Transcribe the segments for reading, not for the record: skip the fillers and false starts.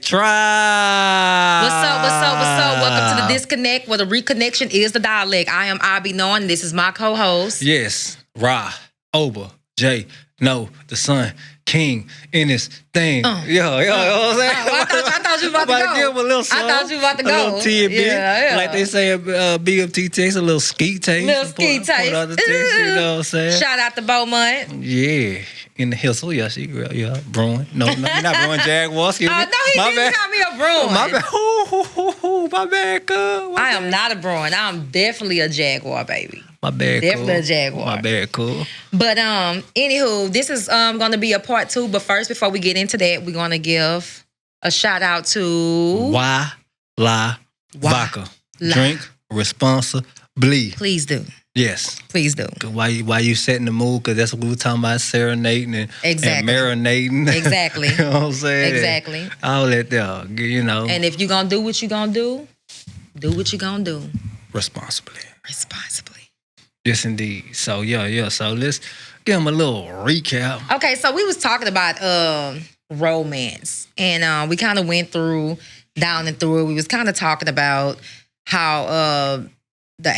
Try. What's up? What's up? What's up? Welcome to the Disconnect, where the reconnection is the dialect. I am Eyebee Knowing, and this is my co-host. Yes, Ra, Oba, J, No, the Sun, King, in this thing. Yo, you know what I'm saying? I thought you was about to go. Give him a little song. I thought you was about to go. A little tidbit. Yeah. Like they say, BFT taste, a little skeet taste. Little skeet taste. You know what I'm saying? Shout out to Beaumont. Yeah. In the Hissel, yeah, she grew up, yeah, Bruin. No, you're not Bruin Jaguar, excuse me. No, he didn't call me a Bruin. My bad. My bad, cuz. I am not a Bruin. I'm definitely a Jaguar, baby. My bad, Definitely cool. a Jaguar. My bad, cool. But anywho, this is going to be a part 2. But first, before we get into that, we're going to give a shout out to Vodka. Drink responsibly. Please do. Yes. Please do. Why you setting the mood? Because that's what we were talking about, serenading and marinating. Exactly. You know what I'm saying? Exactly. And all that there, you know. And if you're going to do what you're going to do what you're going to do. Responsibly. Yes, indeed. So, yeah. So, let's give them a little recap. Okay, so we was talking about romance. And we kind of went down and through it. We was kind of talking about how the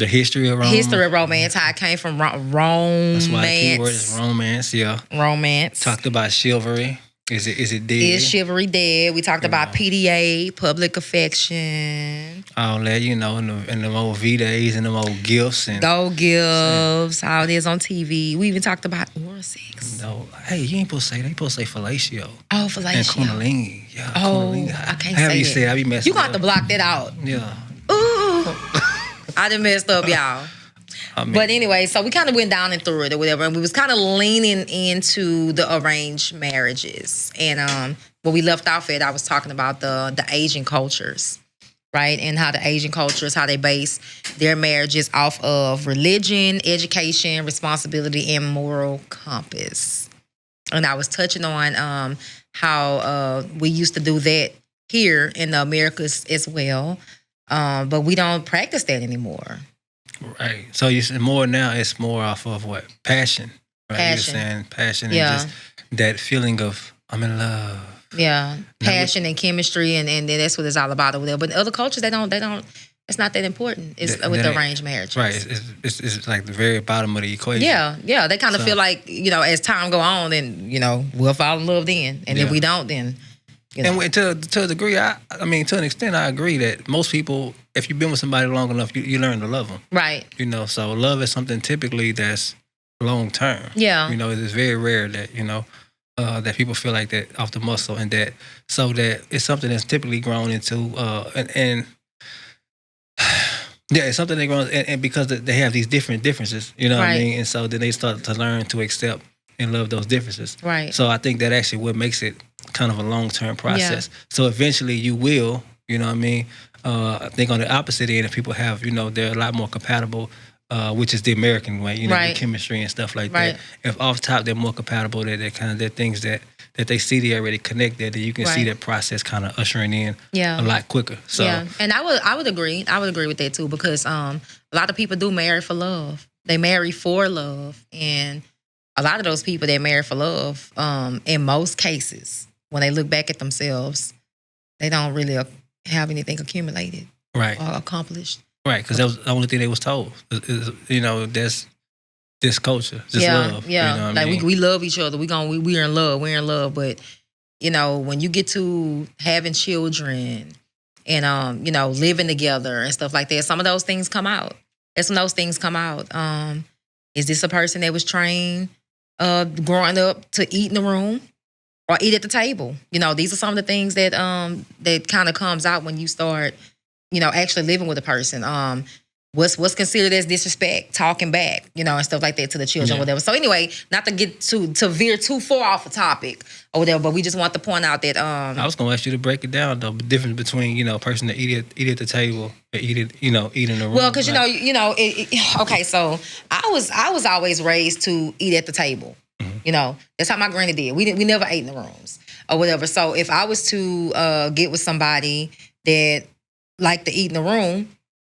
history of romance, how it came from romance. That's why the keyword is romance, yeah. Romance. Talked about chivalry. Is it dead? Is chivalry dead? We talked about PDA, public affection. All that, you know, in the old V-Days and the old gifts. And Go gifts, how it is on TV. We even talked about oral sex. No, hey, you ain't supposed to say that. You supposed to say fellatio. Oh, fellatio. And kundalini. Yeah, oh, kundalini. I can't Have say you it. said, I be messing You gonna up. have to block that out. Yeah. Ooh. I done messed up, y'all. But anyway, so we kind of went down and through it or whatever, and we was kind of leaning into the arranged marriages. And when we left off at, I was talking about the Asian cultures, right? And how the Asian cultures, how they base their marriages off of religion, education, responsibility, and moral compass. And I was touching on how we used to do that here in the Americas as well, but we don't practice that anymore. Right. So you said more now, it's more off of what? Passion. Right? Passion. You're saying passion Yeah. and just that feeling of I'm in love. Yeah. Passion and chemistry and that's what it's all about over there. But in other cultures they don't it's not that important. It's with the arranged marriages. Right. It's like the very bottom of the equation. Yeah. They kind of feel like, you know, as time go on, then, you know, we'll fall in love then. And if we don't, then you know. And to a degree, I mean, to an extent, I agree that most people, if you've been with somebody long enough, you learn to love them. Right. You know, so love is something typically that's long term. Yeah. You know, it's very rare that, you know, that people feel like that off the muscle and that, so that it's something that's typically grown into, yeah, it's something they grow, and because they have these different differences, you know what I mean? And so then they start to learn to accept and love those differences. Right. So I think that actually what makes it kind of a long-term process. Yeah. So eventually you will, you know what I mean? I think on the opposite end, if people have, you know, they're a lot more compatible, which is the American way, you know, the chemistry and stuff like that. If off top they're more compatible, they're things that they see they already connected, then you can see that process kind of ushering in a lot quicker. So yeah, and I would agree. I would agree with that too, because a lot of people do marry for love. They marry for love, and a lot of those people that marry for love, in most cases, when they look back at themselves, they don't really have anything accumulated or accomplished. Right, because that was the only thing they was told. You know, that's this culture, this love. Yeah, you know what like I mean? we love each other. We're in love. We're in love. But you know, when you get to having children and you know, living together and stuff like that, some of those things come out. That's when those things come out. Is this a person that was trained growing up to eat in the room or eat at the table? You know, these are some of the things that that kind of comes out when you start, you know, actually living with a person. What's considered as disrespect, talking back, you know, and stuff like that to the children or whatever. So anyway, not to get to veer too far off the topic or whatever, but we just want to point out that I was gonna ask you to break it down though, the difference between, you know, a person that eat at the table and eat in the room. Well, because you know, okay, so I was always raised to eat at the table. Mm-hmm. You know, that's how my granny did. We never ate in the rooms or whatever. So if I was to get with somebody that liked to eat in the room,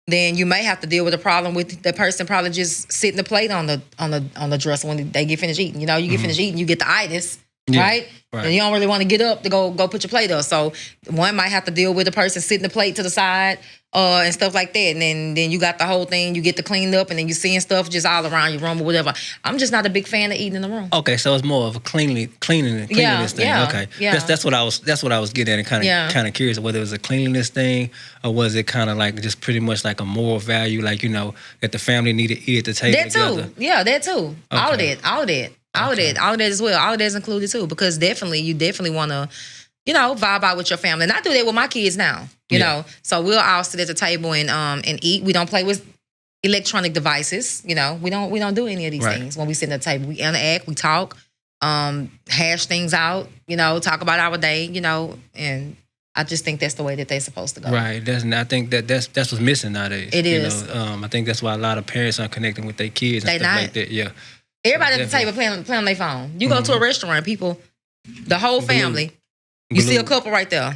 then you may have to deal with a problem with the person probably just sitting the plate on the dresser when they get finished eating. You know, you get finished eating, you get the itis right? And you don't really want to get up to go put your plate up. So one might have to deal with the person sitting the plate to the side and stuff like that. And then you got the whole thing, you get to clean up, and then you seeing stuff just all around your room or whatever. I'm just not a big fan of eating in the room. Okay, so it's more of a cleanliness thing. Yeah, okay. yeah. That's what I was getting at, and kind of curious whether it was a cleanliness thing or was it kind of like just pretty much like a moral value, like, you know, that the family need to eat at the table together. Yeah, that too. Okay. All of that as well. All of that is included too, because you definitely want to, you know, vibe out with your family. And I do that with my kids now, you know. So we'll all sit at the table and eat. We don't play with electronic devices, you know. We don't do any of these things when we sit at the table. We interact, we talk, hash things out, you know, talk about our day, you know, and I just think that's the way that they're supposed to go. Right. I think that's what's missing nowadays. It is. You know, I think that's why a lot of parents aren't connecting with their kids and stuff like that. Yeah. Everybody at the table playing on their phone. You go to a restaurant, people, the whole family, you see a couple right there.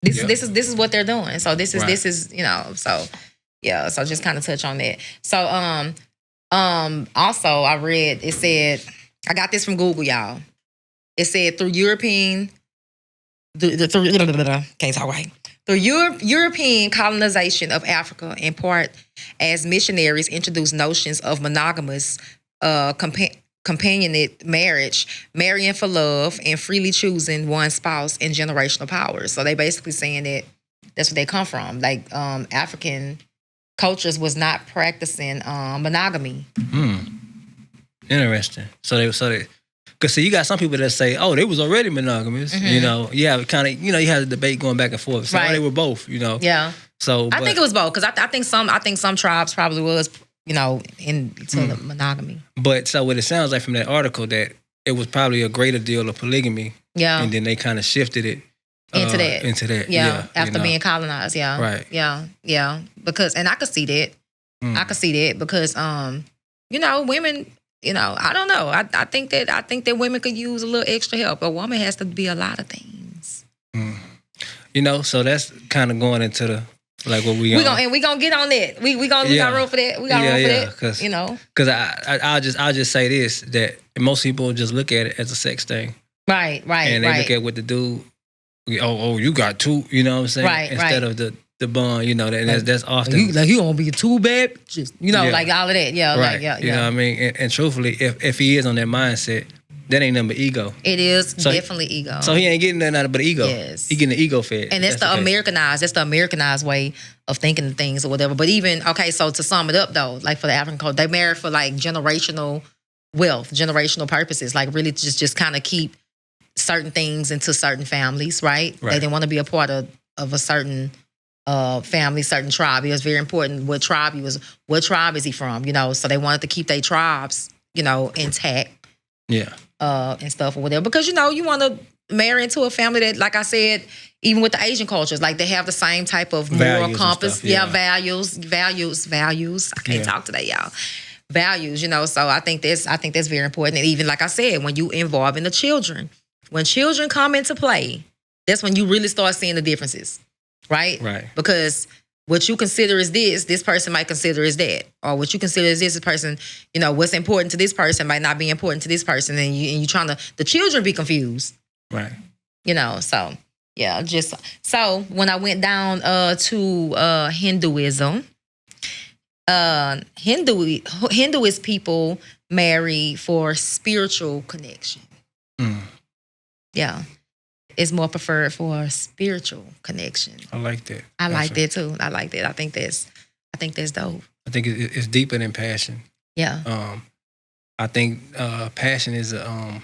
This is what they're doing. So this is you know, so yeah, so just kind of touch on that. So also I read, it said, I got this from Google, y'all. It said through European colonization of Africa, in part as missionaries introduced notions of monogamous companionate marriage, marrying for love, and freely choosing one spouse, and generational powers. So they basically saying that that's where they come from. Like African cultures was not practicing monogamy. Interesting. So they because see, you got some people that say, oh, they was already monogamous. You know, kind of, you know, you had a debate going back and forth. So they were both, you know. Yeah. So I think it was both, because I think some tribes probably was, you know, into the monogamy. But so what it sounds like from that article, that it was probably a greater deal of polygamy. Yeah. And then they kind of shifted it into that. Yeah. After being colonized. Yeah. Right. Yeah. Yeah. Because, and I could see that. I could see that because, you know, women, you know, I don't know. I think that women could use a little extra help. A woman has to be a lot of things. You know, so that's kind of going into the, like what we gonna get on that. We got room for that. We got room for that. Cause, you know, because I'll just say this, that most people just look at it as a sex thing. Right. And they look at what the dude. Oh, you got two. You know what I'm saying? Right. Instead of the bond. You know, that's often you gonna be too bad. Just, you know, like all of that. Yeah. Right. Like, yeah. You know what I mean? And truthfully, if he is on that mindset, that ain't nothing but ego. It is definitely ego. So he ain't getting nothing out of but ego. Yes. He getting the ego fed. And that's the Americanized way of thinking things or whatever. But even, okay, so to sum it up though, like for the African culture, they marry for like generational wealth, generational purposes, like really just kind of keep certain things into certain families, right? They didn't want to be a part of a certain family, certain tribe. It was very important what tribe is he from, you know? So they wanted to keep their tribes, you know, intact. Yeah. And stuff or whatever. Because, you know, you want to marry into a family that, like I said, even with the Asian cultures, like they have the same type of moral compass. Values. I can't talk today, y'all. Values, you know, so I think that's very important. And even like I said, when you involve in the children, when children come into play, that's when you really start seeing the differences. Right? Right. Because what you consider is this person might consider is that. Or what you consider is this person, you know, what's important to this person might not be important to this person. And you trying to, the children be confused. Right. You know, so, yeah, so when I went down to Hinduism, Hinduist people marry for spiritual connection. Yeah. Is more preferred for a spiritual connection. I like that. I like that too. I like that. I think that's dope. I think it's deeper than passion. Yeah. I think passion is a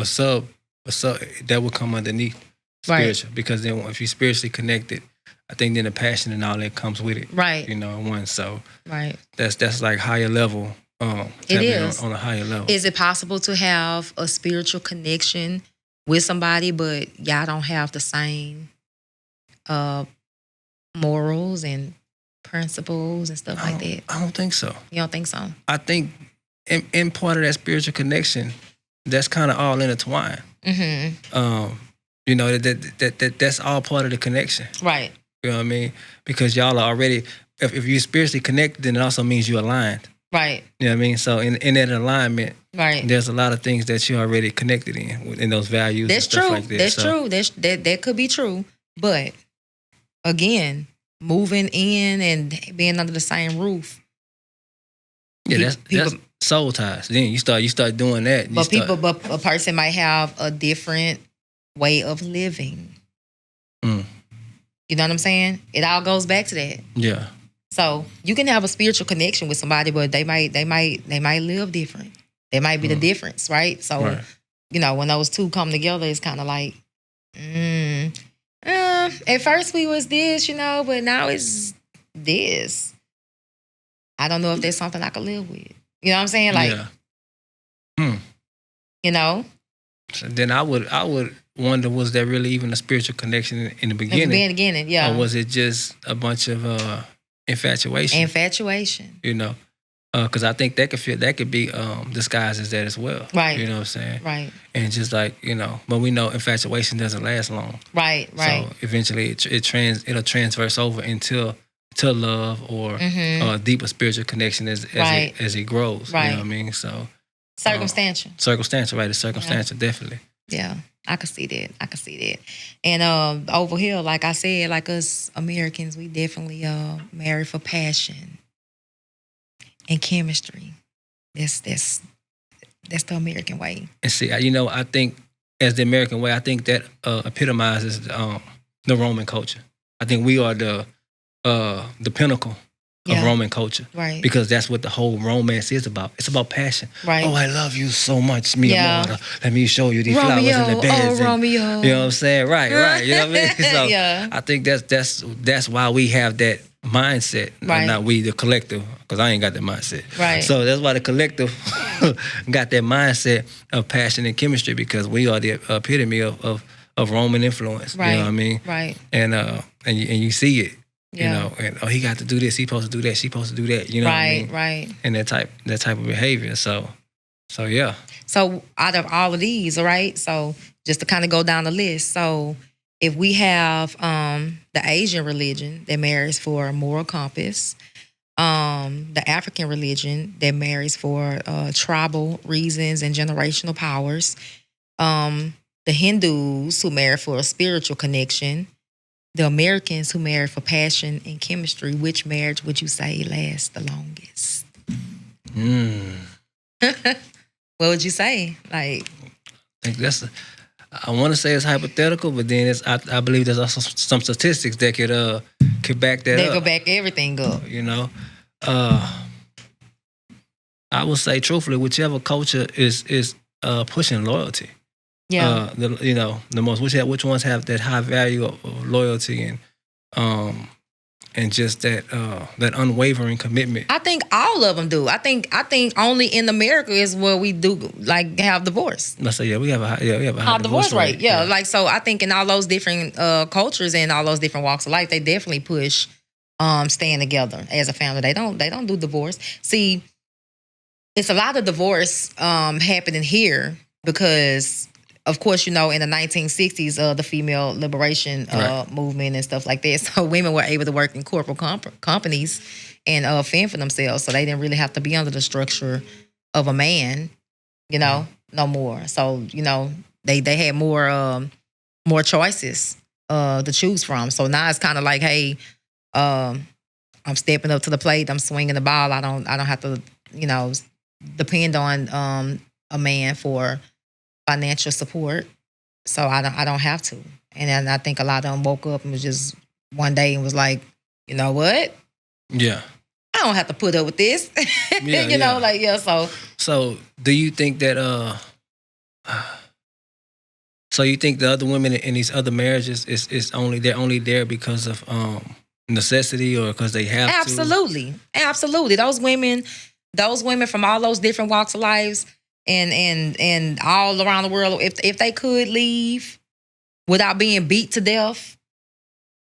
sub that will come underneath spiritual. Right. Because then if you're spiritually connected, I think then the passion and all that comes with it. Right. You know, one. So right. That's like higher level. It is on a higher level. Is it possible to have a spiritual connection with somebody, but y'all don't have the same morals and principles and stuff like that? I don't think so. You don't think so? I think in part of that spiritual connection, that's kind of all intertwined. Mm-hmm. You know, that's all part of the connection. Right. You know what I mean? Because y'all are already, if you're spiritually connected, then it also means you're aligned. Right. You know what I mean? So in that alignment, Right. there's a lot of things that you're already connected in those values That's and stuff true. like that. That's true. That could be true. But again, moving in and being under the same roof. Yeah, that's soul ties. Then you start doing that. But a person might have a different way of living. Mm. You know what I'm saying? It all goes back to that. Yeah. So you can have a spiritual connection with somebody, but they might live different. They might be the difference, right? So, you know, when those two come together, it's kind of like, at first we was this, you know, but now it's this. I don't know if there's something I could live with. You know what I'm saying? Like, you know. So then I would wonder, was there really even a spiritual connection in the beginning? In the beginning, yeah. Or was it just a bunch of infatuation? Infatuation. You know, because I think that could be disguised as that as well. Right. You know what I'm saying? Right. And just like, you know, but we know infatuation doesn't last long. Right. So eventually it'll transverse over into love or a deeper spiritual connection as it grows. Right. You know what I mean? So circumstantial. Right? It's circumstantial, definitely. Yeah. I could see that. And over here, like I said, like us Americans, we definitely marry for passion and chemistry. That's the American way. And see, you know, I think as the American way, I think that epitomizes the Roman culture. I think we are the pinnacle of Roman culture. Right. Because that's what the whole romance is about. It's about passion. Right. Oh, I love you so much, mi amor. Let me show you these flowers in the beds. Oh, Romeo. You know what I'm saying? Right. You know what I mean? So I think that's why we have that mindset. Right. Not we, the collective, because I ain't got that mindset. Right. So that's why the collective got that mindset of passion and chemistry, because we are the epitome of Roman influence. Right. You know what I mean? Right. And you see it. Yeah. You know, and he got to do this, he supposed to do that, she supposed to do that. You know what I mean? Right. And that type of behavior. So yeah. So out of all of these, right? So just to kind of go down the list. So if we have the Asian religion that marries for a moral compass, the African religion that marries for tribal reasons and generational powers, the Hindus who marry for a spiritual connection, the Americans who marry for passion and chemistry, which marriage would you say lasts the longest? What would you say? Like, I think I want to say it's hypothetical, but then I believe there's also some statistics that could back that up. They could back everything up. You know, I would say truthfully, whichever culture is pushing loyalty. Yeah. The most which ones have that high value of loyalty and just that unwavering commitment. I think all of them do. I think only in America is where we do like have divorce. I say we have a high divorce rate. Yeah, like so. I think in all those different cultures and all those different walks of life, they definitely push staying together as a family. They don't do divorce. See, it's a lot of divorce happening here because, of course, you know, in the 1960s, the female liberation movement and stuff like that. So women were able to work in corporate companies and fend for themselves. So they didn't really have to be under the structure of a man, you know, no more. So, you know, they had more choices to choose from. So now it's kind of like, hey, I'm stepping up to the plate. I'm swinging the ball. I don't have to, you know, depend on a man for financial support, so I don't have to. And then I think a lot of them woke up and was just one day and was like, you know what? Yeah. I don't have to put up with this. You know, like So do you think that so you think the other women in these other marriages they're only there because of necessity or because they have to? Absolutely. Those women from all those different walks of lives and all around the world, if they could leave without being beat to death,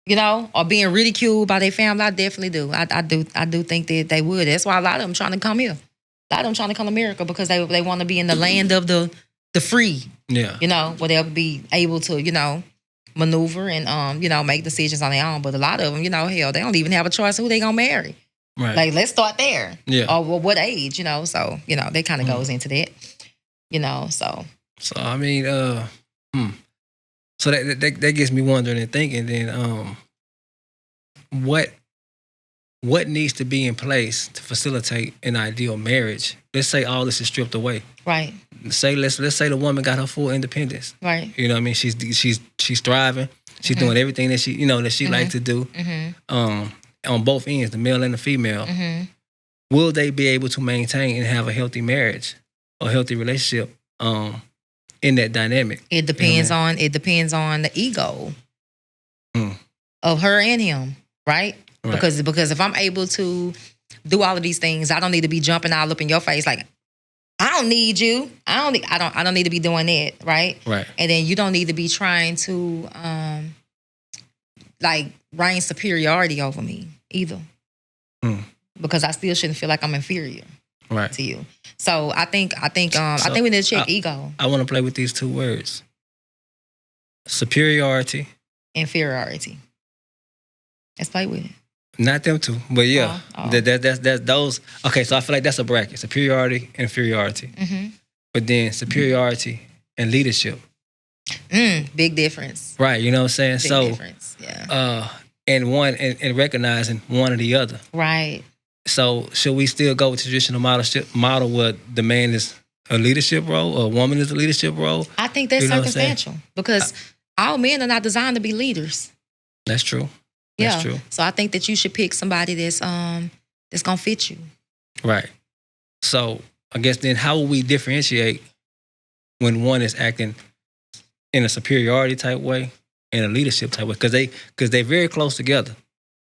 you know, or being ridiculed by their family, I definitely do. I do think that they would. That's why a lot of them trying to come here. A lot of them trying to come to America because they want to be in the land of the free. Yeah. You know, where they'll be able to, you know, maneuver and you know, make decisions on their own. But a lot of them, you know, hell, they don't even have a choice who they gonna marry. Right. Like, let's start there. Yeah. Or what age, So, that kind of goes into that, so. So, I mean, so that gets me wondering and thinking then, what needs to be in place to facilitate an ideal marriage? Let's say all this is stripped away. Right. Let's say the woman got her full independence. Right. You know what I mean? She's thriving. She's doing everything that she likes to do. On both ends, the male and the female. Will they be able to maintain and have a healthy marriage or healthy relationship in that dynamic? It depends on the ego of her and him, right? Because if I'm able to do all of these things, I don't need to be jumping all up in your face like, I don't need you. I don't need to be doing that, right? Right. And then you don't need to be trying to like reign superiority over me either. Because I still shouldn't feel like I'm inferior to you. So I think we need to check ego. I want to play with these two words. Superiority. Inferiority. Let's play with it. Not them two, but yeah, that's those. Okay, so I feel like that's a bracket: superiority, inferiority. But then superiority and leadership. Big difference. Right, you know what I'm saying? Big difference. Yeah. And recognizing one or the other. Right. So should we still go with the traditional model where the man is a leadership role or a woman is a leadership role? I think that's circumstantial because all men are not designed to be leaders. That's true. That's true. So I think that you should pick somebody that's gonna fit you. Right. So I guess then how will we differentiate when one is acting in a superiority type way and a leadership type way? Because they're very close together.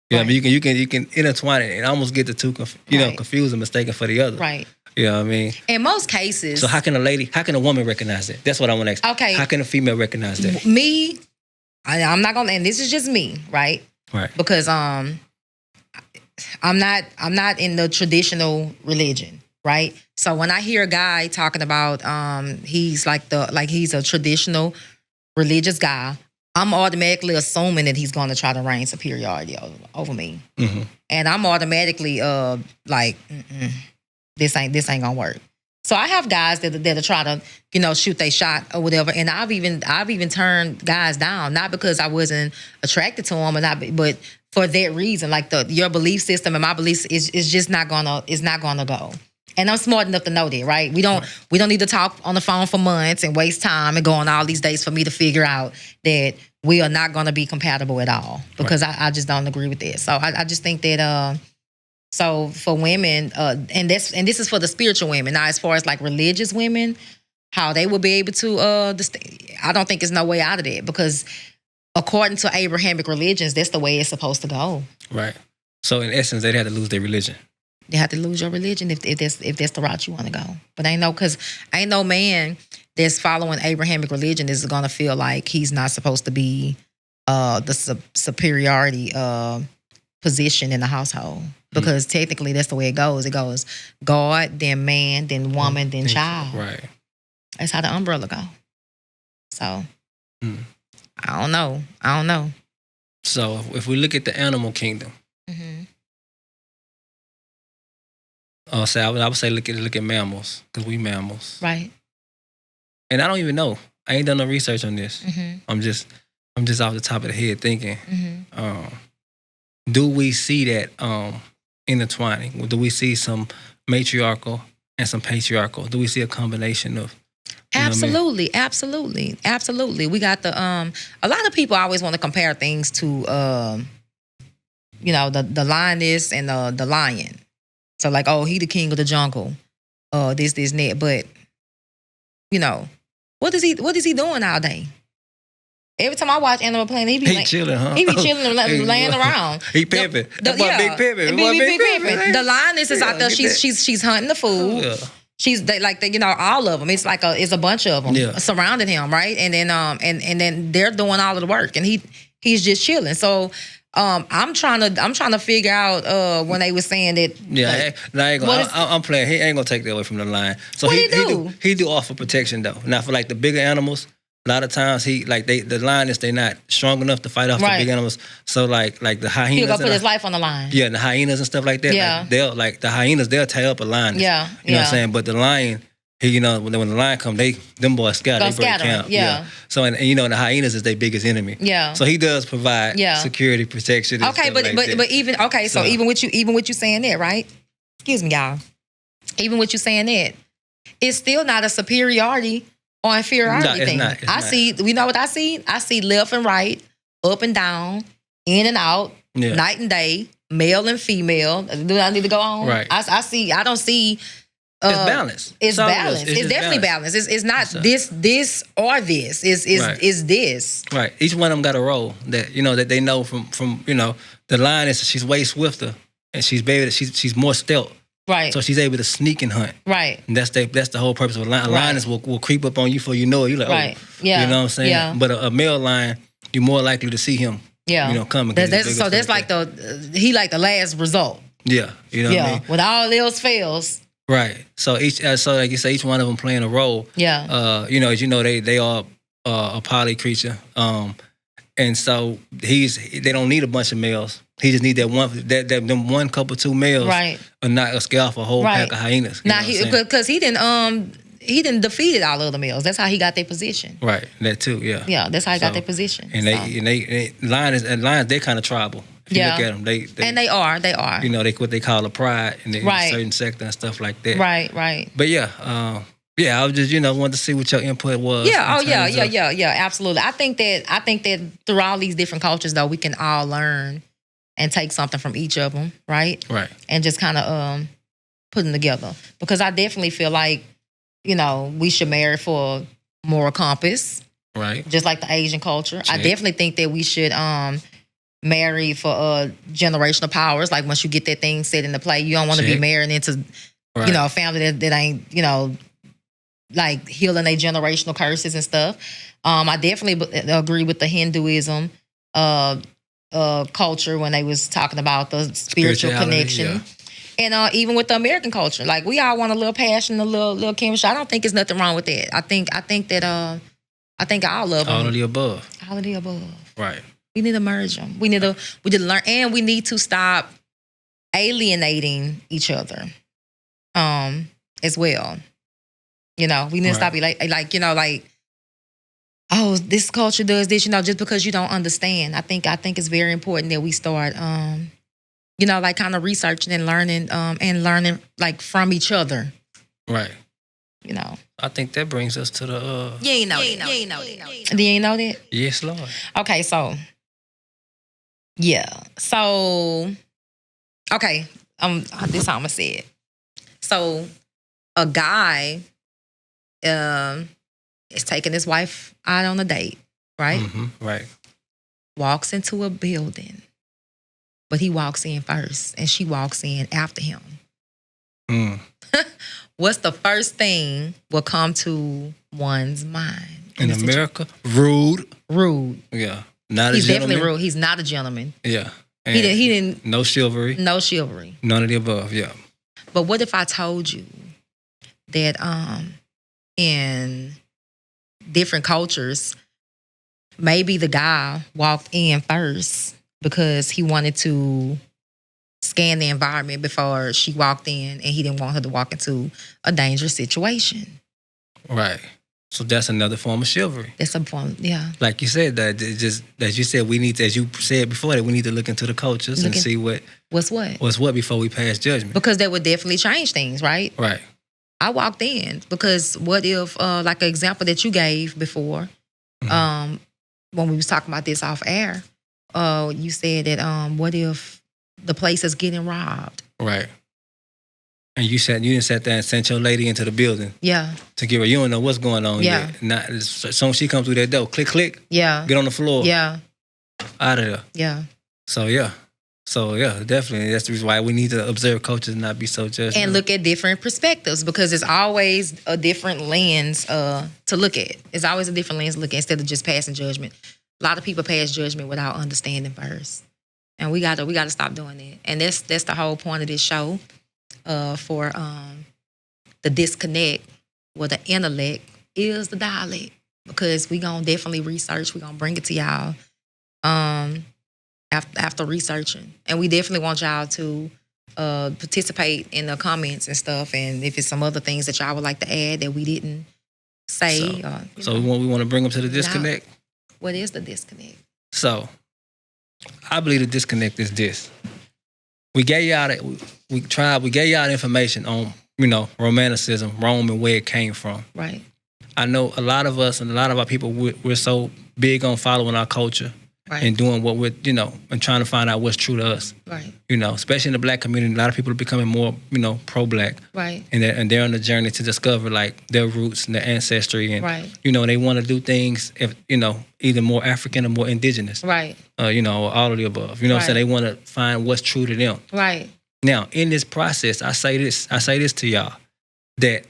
Yeah, right. But you can intertwine it and almost get the two confused and mistaken for the other. Right. You know what I mean? In most cases. So how can a woman recognize that? That's what I want to ask. Okay. How can a female recognize that? Me, I'm not gonna, and this is just me, right? Right. Because I'm not in the traditional religion, right? So when I hear a guy talking about he's he's a traditional religious guy, I'm automatically assuming that he's going to try to reign superiority over me, and I'm automatically this ain't gonna work. So I have guys that'll try to shoot their shot or whatever, and I've even turned guys down, not because I wasn't attracted to them, but for that reason, like your belief system and my beliefs is just not gonna go. And I'm smart enough to know that, right? We don't need to talk on the phone for months and waste time and go on all these dates for me to figure out that we are not going to be compatible at all because I just don't agree with that. So I just think that so for women, and this is for the spiritual women. Now, as far as like religious women, how they will be able to, I don't think there's no way out of that because according to Abrahamic religions, that's the way it's supposed to go. Right. So in essence, they'd have to lose their religion. You have to lose your religion if that's the route you want to go. But ain't no man that's following Abrahamic religion is going to feel like he's not supposed to be the superiority position in the household. Because technically that's the way it goes. It goes God, then man, then woman, then child. Right. That's how the umbrella go. So I don't know. So if we look at the animal kingdom, I would say look at mammals because we mammals, right? And I don't even know. I ain't done no research on this. I'm just off the top of the head thinking. Do we see that intertwining? Do we see some matriarchal and some patriarchal? Do we see a combination of? Absolutely. We got the a lot of people always want to compare things to the lioness and the lion. So like, oh, he the king of the jungle. This and that. But what is he doing all day? Every time I watch Animal Planet, he be chilling, huh? He be chilling, laying around. He pimping. Big pimping. Big pimping. The lioness is out there. She's hunting the food. Yeah. She's all of them. It's like it's a bunch of them surrounding him, right? And then and then they're doing all of the work, and he's just chilling. So I'm trying to figure out when they were saying that. Yeah, I'm playing. He ain't gonna take that away from the lion. So what he do? He do offer protection though. Now for like the bigger animals. A lot of times the lioness, they're not strong enough to fight off the big animals. So like the hyenas. He'll go put his life on the line. Yeah, and the hyenas and stuff like that. Yeah. Like the hyenas, they'll tear up a lioness. Yeah. You know what I'm saying? But the lion, when the lion come, them boys scatter. They break camp. Yeah. So and the hyenas is their biggest enemy. Yeah. So he does provide security, protection. And okay, but even so even with you saying that, right? Excuse me, y'all. Even with you saying that, it's still not a superiority or inferiority thing. It's not. We know what I see? I see left and right, up and down, in and out, night and day, male and female. Do I need to go on? Right. I don't see. It's balanced. It's balanced. It's definitely balanced. It's not this or this. Is this. Right. Each one of them got a role that they know from the lioness. She's way swifter and she's more stealth. Right. So she's able to sneak and hunt. Right. And that's the whole purpose of a lion. A lioness will creep up on you before you know it. You're like, right. Oh. Yeah. You know what I'm saying? Yeah. But a male lion, you're more likely to see him. Yeah. Coming. So that's like he like the last result. Yeah. You know what I mean? When all else fails. Right. So like you say, each one of them playing a role. Yeah. As you know, they are a poly creature. And so they don't need a bunch of males. He just need them one couple, two males, right? Or not scare off a whole pack of hyenas. Now because he didn't defeated all of the males. That's how he got their position. Right, that too. Yeah. Yeah, that's how he got their position. And lions, they're kind of tribal. If you look at them, they are. They what they call a pride in a certain sector and stuff like that. Right. But I was just wanted to see what your input was. Yeah. Absolutely. I think that through all these different cultures, though, we can all learn and take something from each of them, right? Right. And just kind of put them together, because I definitely feel like we should marry for moral compass, right? Just like the Asian culture. Check. I definitely think that we should marry for generational powers. Like once you get that thing set into play, you don't want to be married into a family that ain't like healing their generational curses and stuff. I definitely agree with the Hinduism culture when they was talking about the spiritual connection. Yeah. And even with the American culture, like we all want a little passion, a little chemistry. I don't think there's nothing wrong with that. I think that all of them. All of the above. All of the above. Right. We need to merge them. We need to learn, and we need to stop alienating each other, as well. We need to stop like, oh, this culture does this, just because you don't understand. I think it's very important that we start, like kind of researching and learning like from each other. Right. I think that brings us to the. You ain't know that. Do you ain't know that? Yes, Lord. Okay, so. Yeah. So. Okay. This is how I'm gonna say it. So, a guy, is taking his wife out on a date, right? Mm-hmm, right. Walks into a building, but he walks in first, and she walks in after him. Mm. What's the first thing will come to one's mind? In America, rude. Yeah. He's definitely rude. He's not a gentleman. Yeah. And he didn't. No chivalry. No chivalry. None of the above. Yeah. But what if I told you that in different cultures, maybe the guy walked in first because he wanted to scan the environment before she walked in, and he didn't want her to walk into a dangerous situation. Right. So that's another form of chivalry. That's a form, yeah. Like you said, that you said, we need to, as you said before, that we need to look into the cultures and see what's what before we pass judgment. Because that would definitely change things, right? Right. I walked in because what if, like an example that you gave before, when we was talking about this off air, you said that what if the place is getting robbed? Right. And you didn't sit there and sent your lady into the building. Yeah. To give her, you don't know what's going on. Yeah. Yet. Not as soon as she comes through that door, click, click. Yeah. Get on the floor. Yeah. Out of there. Yeah. So definitely. That's the reason why we need to observe cultures and not be so judgmental. And look at different perspectives, because it's always a different lens to look at. It's always a different lens to look at instead of just passing judgment. A lot of people pass judgment without understanding first. And we gotta stop doing that. And that's the whole point of this show. For the disconnect, where the intellect is the dialect. because we gonna definitely research. We gonna bring it to y'all after researching, and we definitely want y'all to participate in the comments and stuff. And if it's some other things that y'all would like to add that we didn't say, so we want to bring them to the disconnect. What is the disconnect? So, I believe the disconnect is this. We gave y'all the information on, romanticism, Rome, and where it came from. Right. I know a lot of us and a lot of our people, we're so big on following our culture, right, and doing what we're, and trying to find out what's true to us. Right. Especially in the Black community, a lot of people are becoming more, pro-Black. Right. And they're on the journey to discover like their roots and their ancestry, and right, they want to do things, either more African or more indigenous. Right. Or all of the above. What I'm saying? They want to find what's true to them. Right. Now, in this process, I say this to y'all, that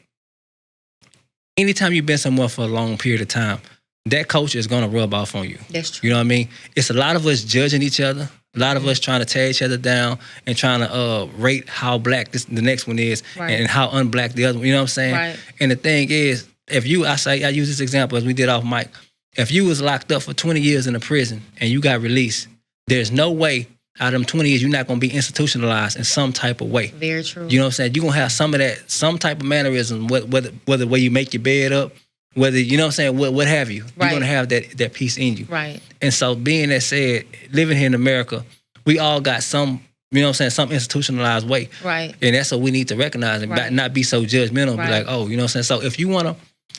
anytime you've been somewhere for a long period of time, that culture is going to rub off on you. That's true. You know what I mean? It's a lot of us judging each other, a lot of us trying to tear each other down and trying to rate how Black the next one is, right, and how un-Black the other one. You know what I'm saying? Right. And the thing is, if you, I use this example as we did off mic, if you was locked up for 20 years in a prison and you got released, there's no way out of them 20 years you're not going to be institutionalized in some type of way. Very true. You know what I'm saying? You're going to have some of that, some type of mannerism, whether the way you make your bed up, whether, you know what I'm saying, what have you. Right. You're going to have that piece in you. Right. And so being that said, living here in America, we all got some, some institutionalized way. Right. And that's what we need to recognize and not be so judgmental. Right. Be like, oh, you know what I'm saying? So if you want to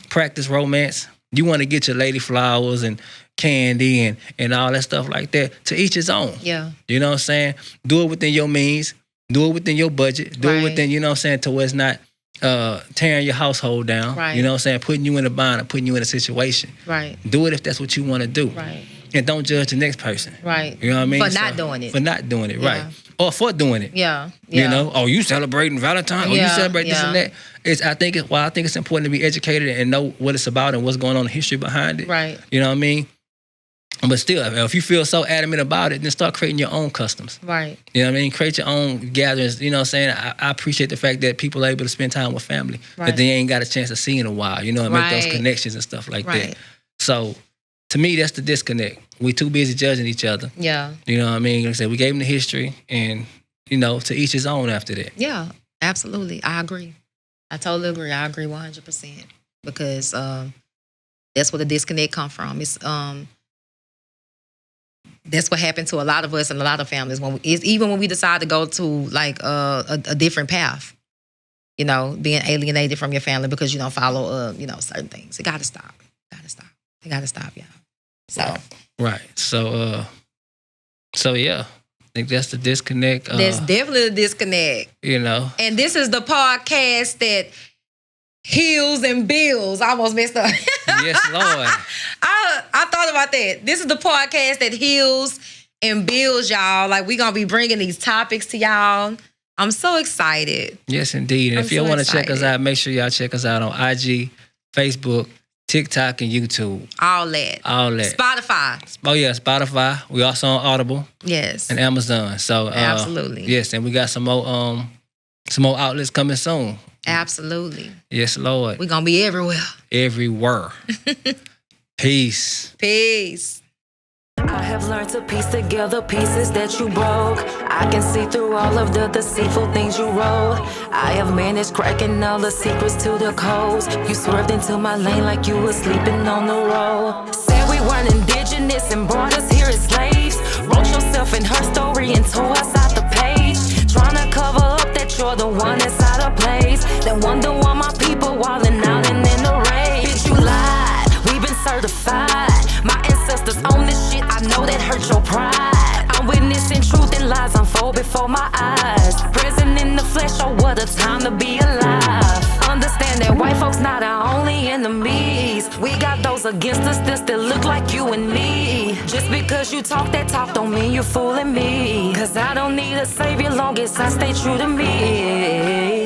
practice romance, you want to get your lady flowers and candy and all that stuff like that, to each his own. Yeah. You know what I'm saying? Do it within your means. Do it within your budget. Do it within, you know what I'm saying, to where it's not tearing your household down. Right. You know what I'm saying? Putting you in a bind or putting you in a situation. Right. Do it if that's what you want to do. Right. And don't judge the next person. Right. You know what I mean? For not doing it. For not doing it, yeah. right. Or for doing it. Yeah. You celebrating Valentine's? You celebrate this and that. I think it's important to be educated and know what it's about and what's going on, the history behind it. Right. You know what I mean? But still, if you feel so adamant about it, then start creating your own customs. Right. You know what I mean? Create your own gatherings. You know what I'm saying? I appreciate the fact that people are able to spend time with family that they ain't got a chance to see in a while, and make those connections and stuff like that. So, to me, that's the disconnect. We too busy judging each other. Yeah. You know what I mean? Like I said, we gave them the history and, to each his own after that. Yeah, absolutely. I agree. I totally agree. I agree 100% because that's where the disconnect come from. It's that's what happened to a lot of us and a lot of families even when we decide to go to like a different path, being alienated from your family because you don't follow certain things. It gotta stop. It gotta stop, y'all. So right. So yeah. I think that's the disconnect. There's definitely the disconnect. And this is the podcast that heals and builds. I almost messed up. Yes, Lord. I thought about that. This is the podcast that heals and builds, y'all. Like, we're going to be bringing these topics to y'all. I'm so excited. Yes, indeed. And if you want to check us out, make sure y'all check us out on IG, Facebook, TikTok, and YouTube. All that. Spotify. Oh, yeah, Spotify. We also on Audible. Yes. And Amazon. So absolutely. Yes, and we got some more outlets coming soon. Absolutely. Yes, Lord. We're going to be everywhere. Everywhere. Peace. I have learned to piece together pieces that you broke. I can see through all of the deceitful things you wrote. I have managed cracking all the secrets to the codes. You swerved into my lane like you were sleeping on the road. Said we weren't indigenous and brought us here as slaves. Wrote yourself in her story and tore us out the page. Trying to cover up that you're the one that's out of place. Then wonder why my people wildin' out and in the rage. Bitch, you lied, we've been certified. My ancestors own this shit, I know that hurt your pride. I'm witnessing truth and lies unfold before my eyes. Prison in the flesh, oh what a time to be alive. Understand that white folks not our only enemies. We got those against us that still look like you and me. Just because you talk that talk don't mean you're fooling me. Cause I don't need a savior long as I stay true to me.